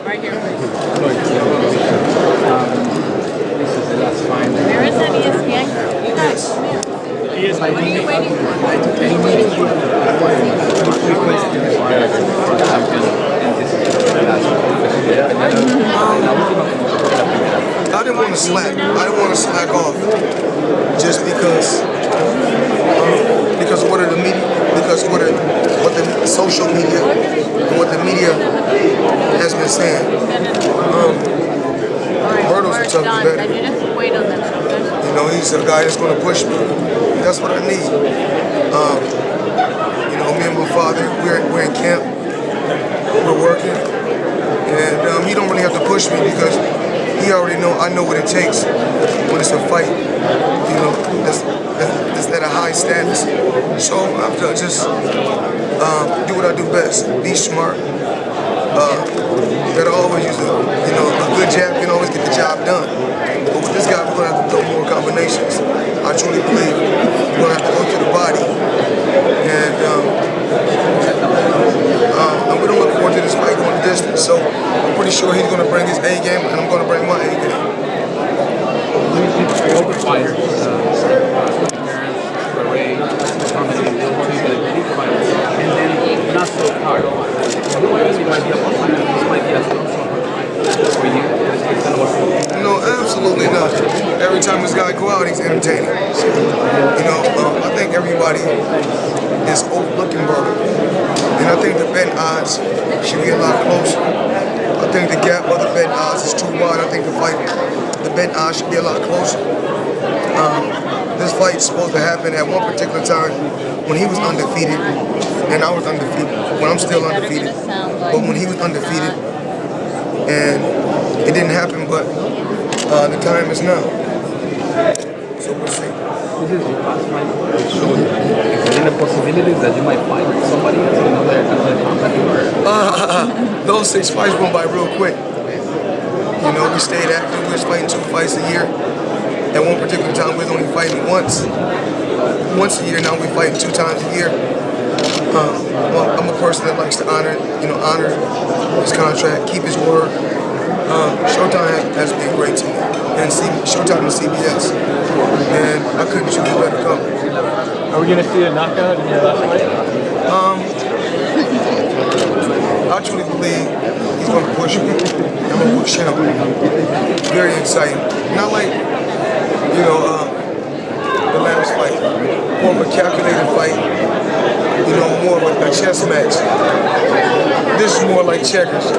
Right here, please. This is the last find. There is an ESPN girl. You guys, come here. What are you waiting for? I didn't want to slack. I didn't want to slack off just because what the media, because what the social media and what the media has been saying. Berto's a tough competitor. Wait on them, okay? You know, he's a guy that's going to push me. That's what I need. You know, me and my father, we're in camp. We're working, and he don't really have to push me because he already know I know what it takes when it's a fight. You know, that's at a high status. So I have to just do what I do best. Be smart. Gotta always use a good jab can always get the job done. But with this guy, we're gonna have to throw more combinations. I truly believe we're gonna have to go to the body, and we don't look forward to this fight going the distance. So I'm pretty sure he's gonna bring his A game, and I'm gonna bring my A game. Fighters, Ray, big fighters, and then not so hard. No, absolutely not. Every time this guy go out, he's entertaining. So, you know, I think everybody is overlooking Berto, and I think the bet odds should be a lot closer. I think the gap of the bet odds is too wide. I think the bet odds should be a lot closer. This fight is supposed to happen at one particular time when he was undefeated, and I was undefeated. When I'm still undefeated, but when he was undefeated, and it didn't happen. But the time is now. So we'll see. This is your last fight. So, is there any possibilities that you might fight somebody else in another competitor? Those 6 fights went by real quick. You know, we stayed active. We was fighting 2 fights a year. At one particular time, we was only fighting once a year. Now we fighting 2 times a year. Well, I'm a person that likes to honor his contract, keep his word. Showtime has been great to me, and Showtime and CBS, and I couldn't choose a better company. Are we gonna see a knockout in your last fight? I truly believe he's going to push me. I'm going to push him. Very exciting. Not like, you know, the last fight. More of a calculated fight. You know, more of a chess match. This is more like checkers.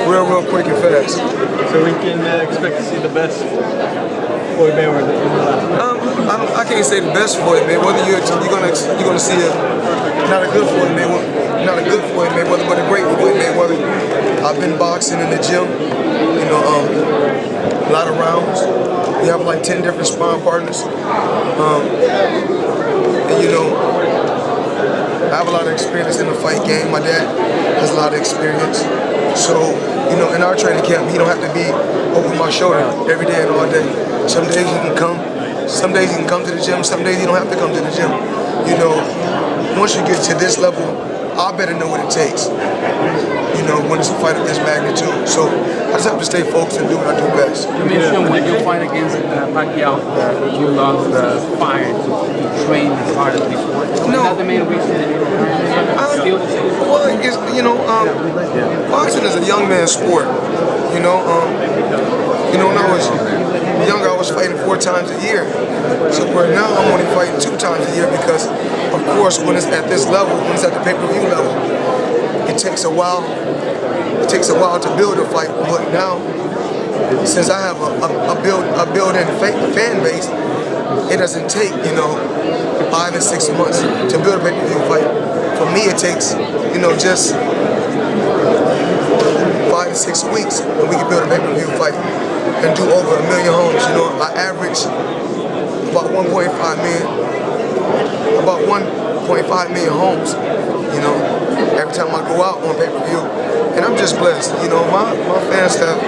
Real quick and fast. So we can expect to see the best Floyd Mayweather in the last fight? I can't say the best Floyd Mayweather. You're gonna see not a good Floyd Mayweather, but a great Floyd Mayweather. I've been boxing in the gym, you know, a lot of rounds. We have like 10 different sparring partners, and you know, I have a lot of experience in the fight game. My dad has a lot of experience, so you know, in our training camp, he don't have to be over my shoulder every day and all day. Some days he can come. Some days he can come to the gym. Some days he don't have to come to the gym. You know, once you get to this level, I better know what it takes. You know, when it's a fight of this magnitude. So I just have to stay focused and do what I do best. You mentioned when you fight against Pacquiao, you lost the fire to train as hard as before. No. Is that the main reason that you don't still? Well, it's, you know, boxing is a young man's sport. You know, when I was younger, I was fighting 4 times a year. So right now, I'm only fighting 2 times a year because, of course, when it's at this level, when it's at the pay-per-view level, it takes a while. It takes a while to build a fight. But now, since I have a built-in fan base, it doesn't take, you know, 5 and 6 months to build a pay-per-view fight. For me, it takes, you know, just 5 to 6 weeks, and we can build a pay-per-view fight and do over 1 million homes. You know, I average about 1.5 million homes. You know, every time I go out on pay-per-view, and I'm just blessed. You know, my fans have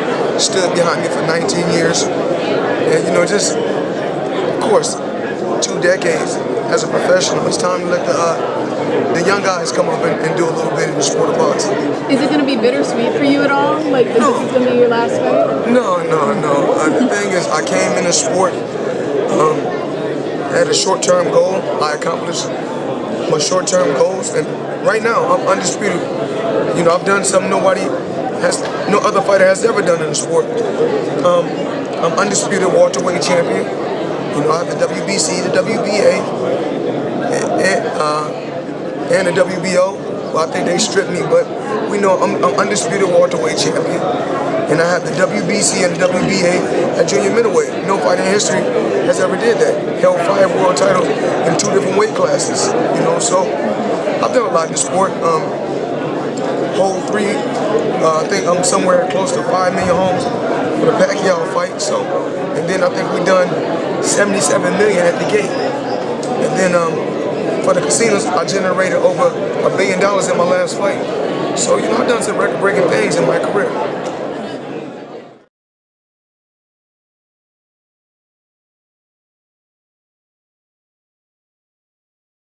stood behind me for 19 years, and you know, just of course, 2 decades as a professional. It's time to let the the young guys come up and do a little bit in the sport of boxing. Is it going to be bittersweet for you at all? Like, this is going to be your last fight? No. The thing is, I came in the sport, had a short-term goal. I accomplished my short-term goals, and right now I'm undisputed. You know, I've done something no other fighter has ever done in the sport. I'm undisputed welterweight champion. You know, I have the WBC, the WBA, and the WBO. Well, I think they stripped me, but we know I'm undisputed welterweight champion. And I have the WBC and the WBA at junior middleweight. No fighter in history has ever did that. Held 5 world titles in 2 different weight classes. You know, so I've done a lot in the sport. I think I'm somewhere close to 5 million homes for the Pacquiao fight. So, and then I think we done 77 million at the gate. And then for the casinos, I generated over $1 billion in my last fight. So, you know, I've done some record-breaking things in my career.